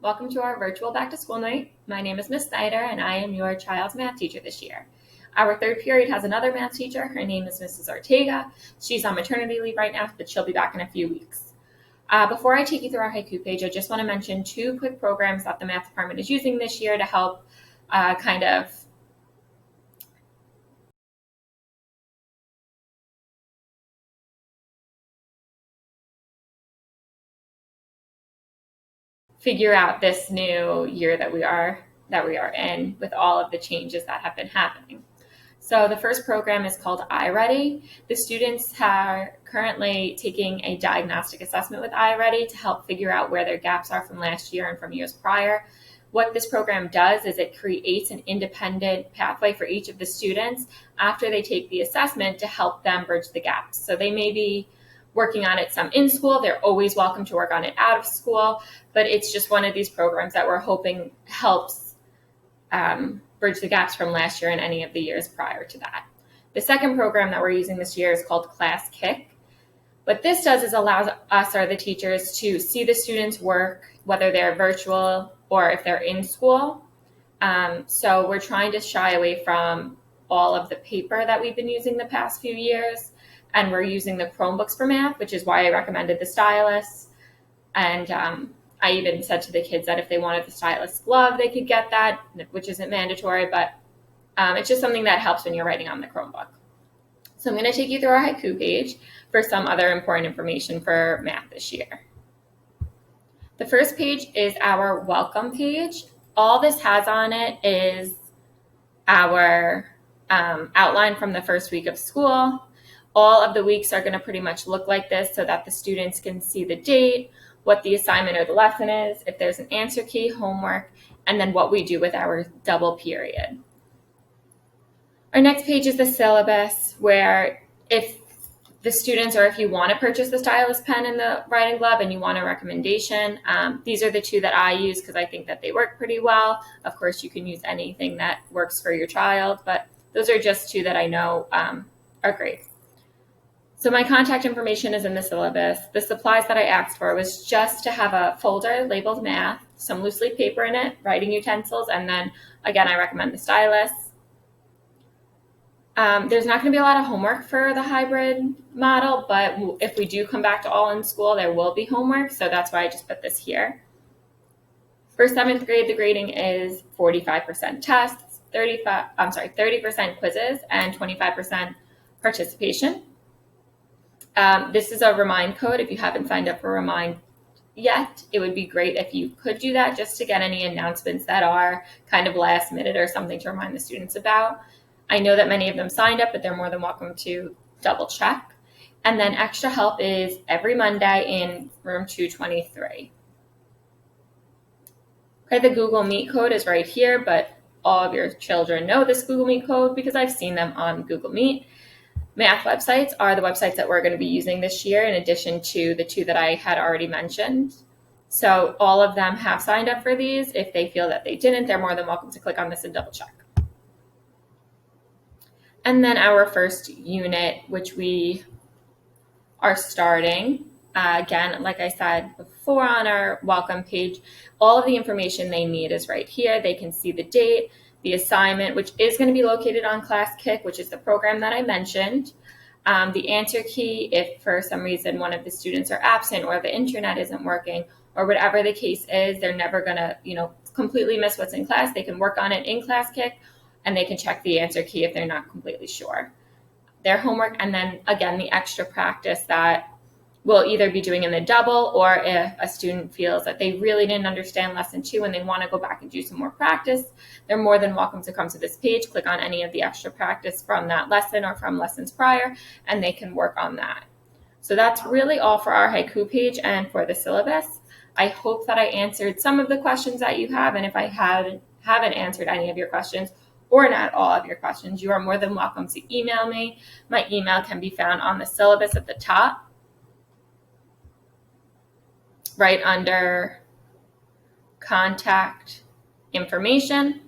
Welcome to our virtual back to school night. My name is Miss Snyder and I am your child's math teacher this year. Our third period has another math teacher. Her name is Mrs. Ortega. She's on maternity leave right now, but she'll be back in a few weeks. Before I take you through our haiku page, I just want to mention two quick programs that the math department is using this year to help kind of figure out this new year that we are in with all of the changes that have been happening. So the first program is called iReady. The students are currently taking a diagnostic assessment with iReady to help figure out where their gaps are from last year and from years prior. What this program does is it creates an independent pathway for each of the students after they take the assessment to help them bridge the gaps. So they may be working on it some in school. They're always welcome to work on it out of school, but it's just one of these programs that we're hoping helps bridge the gaps from last year and any of the years prior to that. The second program that we're using this year is called Class Kick. What this does is allows us or the teachers to see the students' work, whether they're virtual or if they're in school. So we're trying to shy away from all of the paper that we've been using the past few years. And we're using the Chromebooks for math, which is why I recommended the stylus. And I even said to the kids that if they wanted the stylus glove, they could get that, which isn't mandatory, but it's just something that helps when you're writing on the Chromebook. So I'm going to take you through our haiku page for some other important information for math this year. The first page is our welcome page. All this has on it is our outline from the first week of school. All of the weeks are going to pretty much look like this so that the students can see the date, what the assignment or the lesson is, if there's an answer key, homework, and then what we do with our double period. Our next page is the syllabus, where if the students or if you want to purchase the stylus pen and the writing glove and you want a recommendation, these are the two that I use because I think that they work pretty well. Of course, you can use anything that works for your child, but those are just two that I know are great. So my contact information is in the syllabus. The supplies that I asked for was just to have a folder labeled math, some loose leaf paper in it, writing utensils, and then, again, I recommend the stylus. There's not going to be a lot of homework for the hybrid model, but if we do come back to all in school, there will be homework, so that's why I just put this here. For 7th grade, the grading is 45% tests, 30% quizzes, and 25% participation. This is a Remind code. If you haven't signed up for Remind yet, it would be great if you could do that just to get any announcements that are kind of last minute or something to remind the students about. I know that many of them signed up, but they're more than welcome to double check. And then extra help is every Monday in room 223. Okay, the Google Meet code is right here, but all of your children know this Google Meet code because I've seen them on Google Meet. Math websites are the websites that we're going to be using this year in addition to the two that I had already mentioned. So all of them have signed up for these. If they feel that they didn't, they're more than welcome to click on this and double check. And then our first unit, which we are starting, again, like I said before on our welcome page, all of the information they need is right here. They can see the date, the assignment, which is going to be located on Class Kick, which is the program that I mentioned. The answer key, if for some reason one of the students are absent or the internet isn't working or whatever the case is, they're never going to, completely miss what's in class. They can work on it in Class Kick and they can check the answer key if they're not completely sure. Their homework, and then again, the extra practice that we'll either be doing in the double, or if a student feels that they really didn't understand lesson 2 and they want to go back and do some more practice, they're more than welcome to come to this page, click on any of the extra practice from that lesson or from lessons prior, and they can work on that. So that's really all for our haiku page and for the syllabus. I hope that I answered some of the questions that you have, and if I haven't answered any of your questions, or not all of your questions, you are more than welcome to email me. My email can be found on the syllabus at the top, right under contact information.